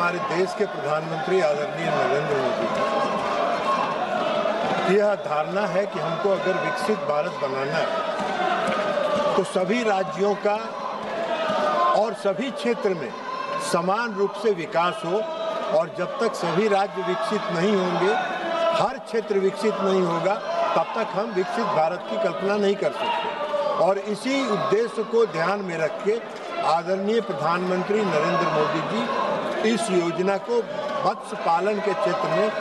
हमारे देश के प्रधानमंत्री आदरणीय नरेंद्र मोदी की यह धारणा है कि हमको अगर विकसित भारत बनाना है तो सभी राज्यों का और सभी क्षेत्र में समान रूप से विकास हो, और जब तक सभी राज्य विकसित नहीं होंगे, हर क्षेत्र विकसित नहीं होगा, तब तक हम विकसित भारत की कल्पना नहीं कर सकते। और इसी उद्देश्य को ध्यान में रख के आदरणीय प्रधानमंत्री नरेंद्र मोदी जी इस योजना को मत्स्य पालन के क्षेत्र में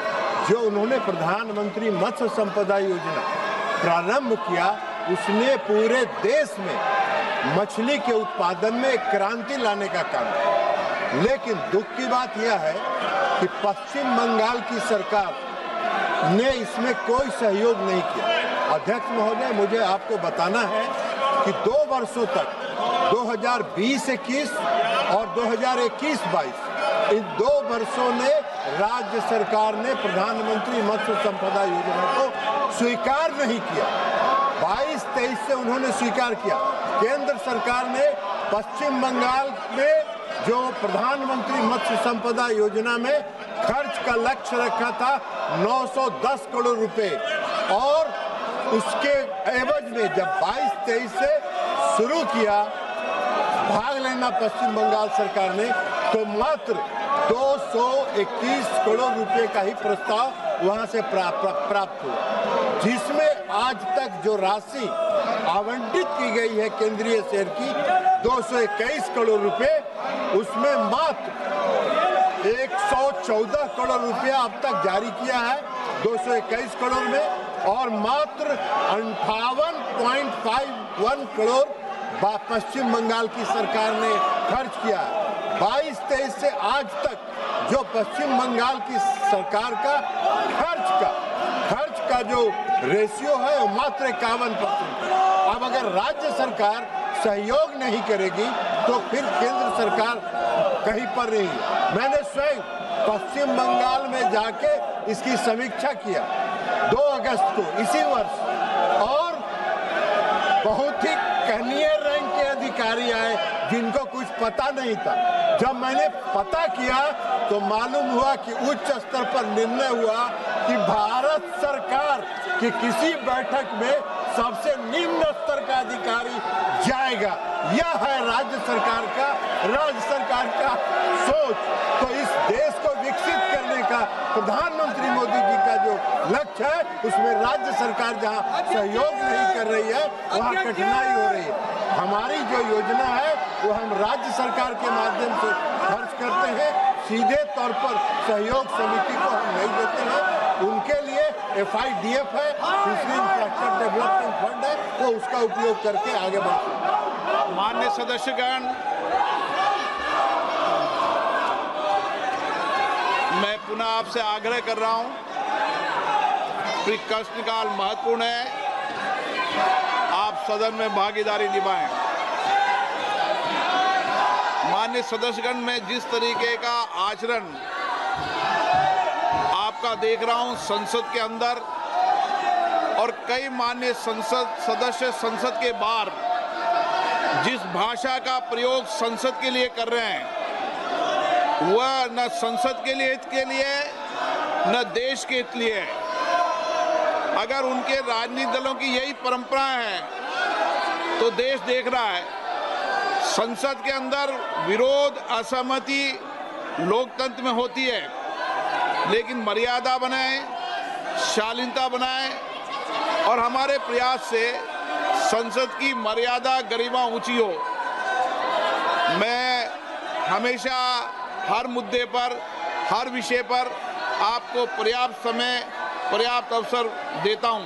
जो उन्होंने प्रधानमंत्री मत्स्य संपदा योजना प्रारंभ किया, उसने पूरे देश में मछली के उत्पादन में एक क्रांति लाने का काम किया। लेकिन दुख की बात यह है कि पश्चिम बंगाल की सरकार ने इसमें कोई सहयोग नहीं किया। अध्यक्ष महोदय, मुझे आपको बताना है कि 2 वर्षों तक 2020-21 और 2021-22 इन 2 वर्षों ने राज्य सरकार ने प्रधानमंत्री मत्स्य संपदा योजना को स्वीकार नहीं किया। 22-23 से उन्होंने स्वीकार किया। केंद्र सरकार ने पश्चिम बंगाल में जो प्रधानमंत्री मत्स्य संपदा योजना में खर्च का लक्ष्य रखा था 910 करोड़ रुपए, और उसके एवज में जब 22-23 से शुरू किया भाग लेना पश्चिम बंगाल सरकार ने, तो मात्र 221 करोड़ रुपए का ही प्रस्ताव वहां से प्राप्त हुआ, जिसमें आज तक जो राशि आवंटित की गई है केंद्रीय शेयर की 221 करोड़ रुपए, उसमें मात्र 114 करोड़ रुपया अब तक जारी किया है 221 करोड़ में, और मात्र 58.51 करोड़ पश्चिम बंगाल की सरकार ने खर्च किया है। 22-23 से आज तक जो पश्चिम बंगाल की सरकार का खर्च का जो रेशियो है वो मात्र 51%। अब अगर राज्य सरकार सहयोग नहीं करेगी तो फिर केंद्र सरकार कहीं पर नहीं है। मैंने स्वयं पश्चिम बंगाल में जाके इसकी समीक्षा किया 2 अगस्त को इसी वर्ष, और बहुत ही कनीय रैंक के अधिकारी आए जिनको कुछ पता नहीं था। जब मैंने पता किया तो मालूम हुआ कि उच्च स्तर पर निर्णय हुआ कि भारत सरकार की किसी बैठक में सबसे निम्न स्तर का अधिकारी जाएगा। यह है राज्य सरकार का सोच। तो इस देश को विकसित करने का प्रधानमंत्री मोदी जी का जो लक्ष्य है, उसमें राज्य सरकार जहां सहयोग नहीं कर रही है वहां कठिनाई हो रही है। हमारी जो योजना है वो हम राज्य सरकार के माध्यम से खर्च करते हैं, सीधे तौर पर सहयोग समिति को हम नहीं देते हैं। उनके लिए FIDF है, फिशरी इंफ्रास्ट्रक्चर डेवलपमेंट फंड है, वो उसका उपयोग करके आगे बढ़ते हैं। माननीय सदस्यगण, मैं पुनः आपसे आग्रह कर रहा हूं, प्रश्नकाल महत्वपूर्ण है, आप सदन में भागीदारी निभाएं। माननीय सदस्यगण, मैं जिस तरीके का आचरण आपका देख रहा हूं संसद के अंदर, और कई माननीय सदस्य संसद के बाहर जिस भाषा का प्रयोग संसद के लिए कर रहे हैं, वह न संसद के लिए हित के लिए न देश के हित लिए है। अगर उनके राजनीतिक दलों की यही परंपरा है तो देश देख रहा है संसद के अंदर विरोध, असहमति लोकतंत्र में होती है, लेकिन मर्यादा बनाएं, शालीनता बनाएं, और हमारे प्रयास से संसद की मर्यादा, गरिमा ऊंची हो। मैं हमेशा हर मुद्दे पर, हर विषय पर आपको पर्याप्त समय, पर्याप्त अवसर देता हूं,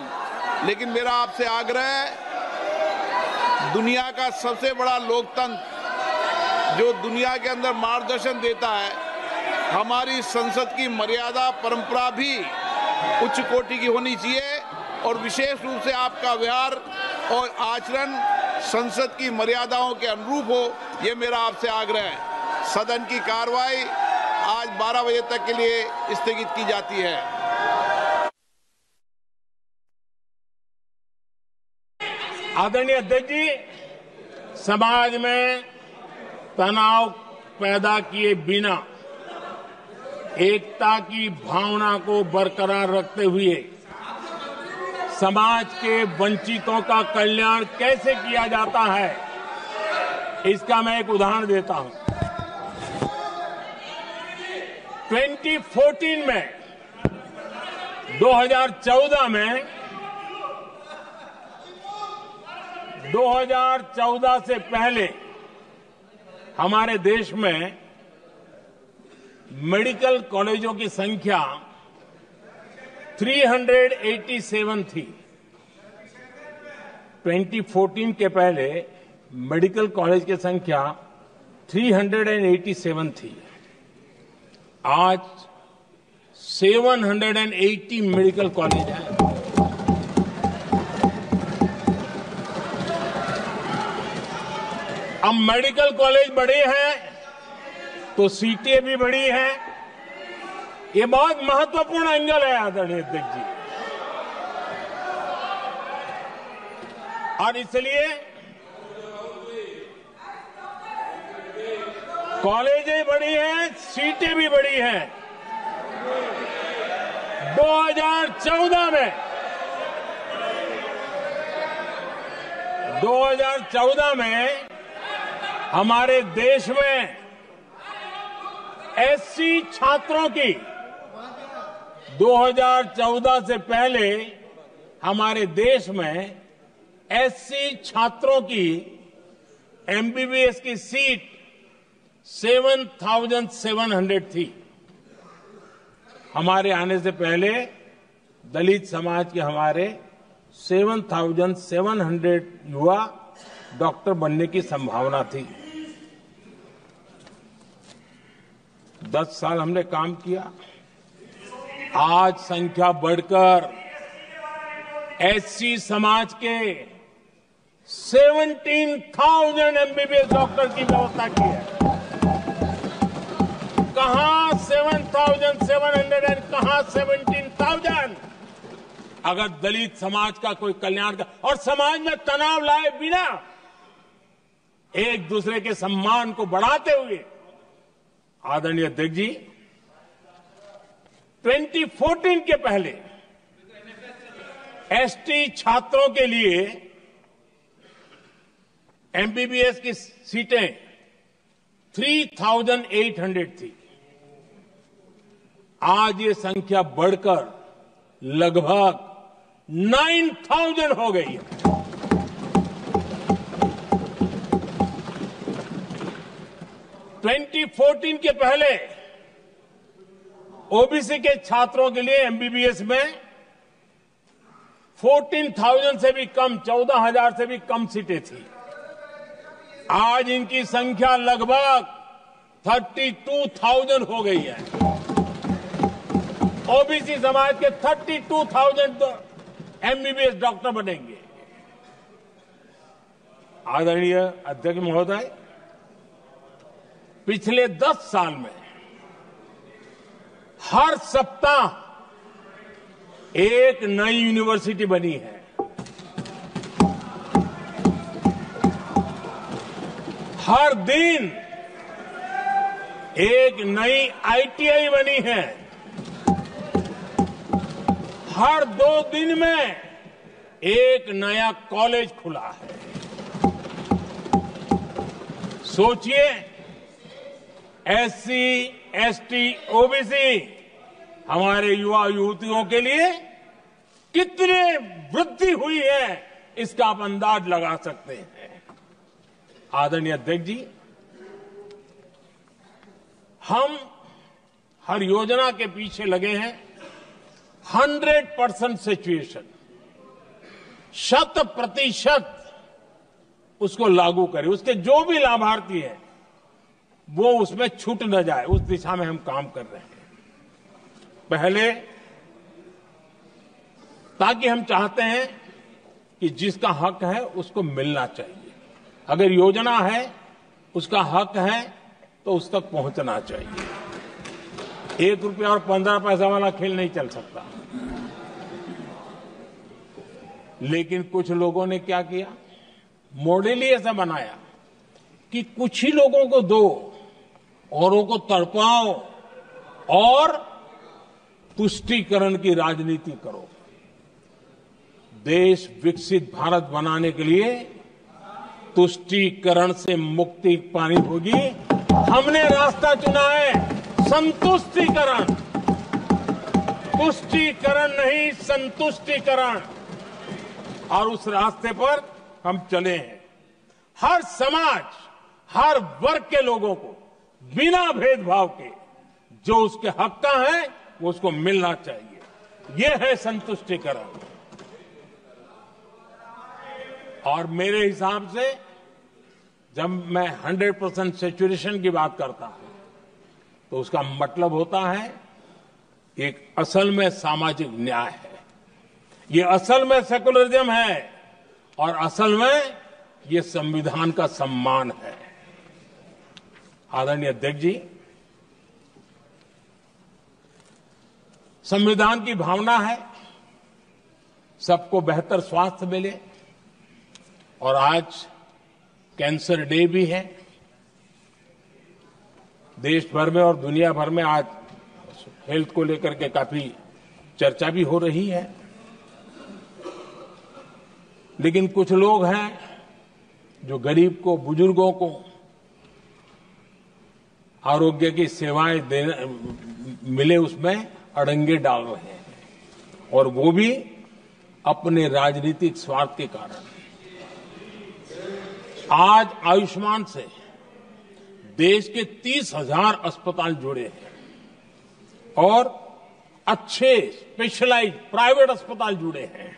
लेकिन मेरा आपसे आग्रह है, दुनिया का सबसे बड़ा लोकतंत्र जो दुनिया के अंदर मार्गदर्शन देता है, हमारी संसद की मर्यादा, परंपरा भी उच्च कोटि की होनी चाहिए, और विशेष रूप से आपका व्यवहार और आचरण संसद की मर्यादाओं के अनुरूप हो, ये मेरा आपसे आग्रह है। सदन की कार्रवाई आज 12 बजे तक के लिए स्थगित की जाती है। आदरणीय अध्यक्ष जी, समाज में तनाव पैदा किए बिना एकता की भावना को बरकरार रखते हुए समाज के वंचितों का कल्याण कैसे किया जाता है, इसका मैं एक उदाहरण देता हूं। 2014 में 2014 से पहले हमारे देश में मेडिकल कॉलेजों की संख्या 387 थी। 2014 के पहले मेडिकल कॉलेज की संख्या 387 थी। आज 780 मेडिकल कॉलेज हैं। अब मेडिकल कॉलेज बड़े हैं तो सीटें भी बड़ी हैं। ये बहुत महत्वपूर्ण एंगल है आदरणीय अध्यक्ष जी, और इसलिए कॉलेजें बड़ी हैं, सीटें भी बड़ी हैं। 2014 में हमारे देश में एससी छात्रों की 2014 से पहले हमारे देश में एससी छात्रों की एमबीबीएस की सीट 7,700 थी। हमारे आने से पहले दलित समाज के हमारे 7,700 युवा डॉक्टर बनने की संभावना थी। 10 साल हमने काम किया। आज संख्या बढ़कर एससी समाज के 17,000 एमबीबीएस डॉक्टर की व्यवस्था की है। कहां 7,700 कहां 17,000? अगर दलित समाज का कोई कल्याण का और समाज में तनाव लाए बिना एक दूसरे के सम्मान को बढ़ाते हुए, आदरणीय अध्यक्ष जी, 2014 के पहले एसटी छात्रों के लिए एमबीबीएस की सीटें 3,800 थी। आज ये संख्या बढ़कर लगभग 9,000 हो गई है। ट्वेंटी 14 के पहले ओबीसी के छात्रों के लिए एमबीबीएस में 14,000 से भी कम, 14,000 से भी कम सीटें थी। आज इनकी संख्या लगभग 32,000 हो गई है। ओबीसी समाज के 32,000 एमबीबीएस डॉक्टर बनेंगे। आदरणीय अध्यक्ष महोदय, पिछले 10 साल में हर सप्ताह एक नई यूनिवर्सिटी बनी है। हर दिन एक नई आईटीआई बनी है। हर 2 दिन में एक नया कॉलेज खुला है। सोचिए, एससी, एसटी, ओबीसी हमारे युवा युवतियों के लिए कितनी वृद्धि हुई है, इसका आप अंदाज लगा सकते हैं। आदरणीय अध्यक्ष जी, हम हर योजना के पीछे लगे हैं 100% सिचुएशन, 100% उसको लागू करें। उसके जो भी लाभार्थी हैं वो उसमें छूट न जाए, उस दिशा में हम काम कर रहे हैं। पहले, ताकि हम चाहते हैं कि जिसका हक है उसको मिलना चाहिए। अगर योजना है, उसका हक है, तो उस तक पहुंचना चाहिए। 1 रुपया और 15 पैसा वाला खेल नहीं चल सकता। लेकिन कुछ लोगों ने क्या किया, मॉडल ही ऐसा बनाया कि कुछ ही लोगों को दो, औरों को तड़पाओ, और तुष्टीकरण की राजनीति करो। देश विकसित भारत बनाने के लिए तुष्टीकरण से मुक्ति पानी होगी। हमने रास्ता चुना है संतुष्टीकरण, तुष्टीकरण नहीं, संतुष्टीकरण, और उस रास्ते पर हम चले हैं। हर समाज, हर वर्ग के लोगों को बिना भेदभाव के जो उसके हक का है वो उसको मिलना चाहिए। ये है संतुष्टीकरण। और मेरे हिसाब से जब मैं 100% सैचुरेशन की बात करता हूं तो उसका मतलब होता है एक असल में सामाजिक न्याय है, ये असल में सेकुलरिज्म है और असल में ये संविधान का सम्मान है। आदरणीय अध्यक्ष जी, संविधान की भावना है सबको बेहतर स्वास्थ्य मिले, और आज कैंसर डे भी है। देश भर में और दुनिया भर में आज हेल्थ को लेकर के काफी चर्चा भी हो रही है। लेकिन कुछ लोग हैं जो गरीब को, बुजुर्गों को आरोग्य की सेवाएं मिले उसमें अड़ंगे डाल रहे हैं, और वो भी अपने राजनीतिक स्वार्थ के कारण। आज आयुष्मान से देश के 30,000 अस्पताल जुड़े हैं और अच्छे स्पेशलाइज्ड प्राइवेट अस्पताल जुड़े हैं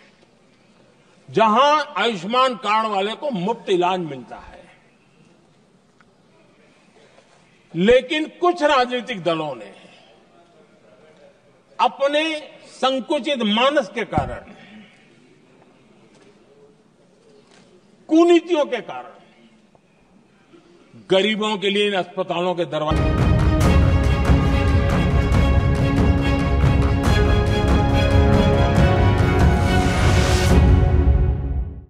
जहां आयुष्मान कार्ड वाले को मुफ्त इलाज मिलता है। लेकिन कुछ राजनीतिक दलों ने अपने संकुचित मानस के कारण, कुनीतियों के कारण गरीबों के लिए इन अस्पतालों के दरवाजे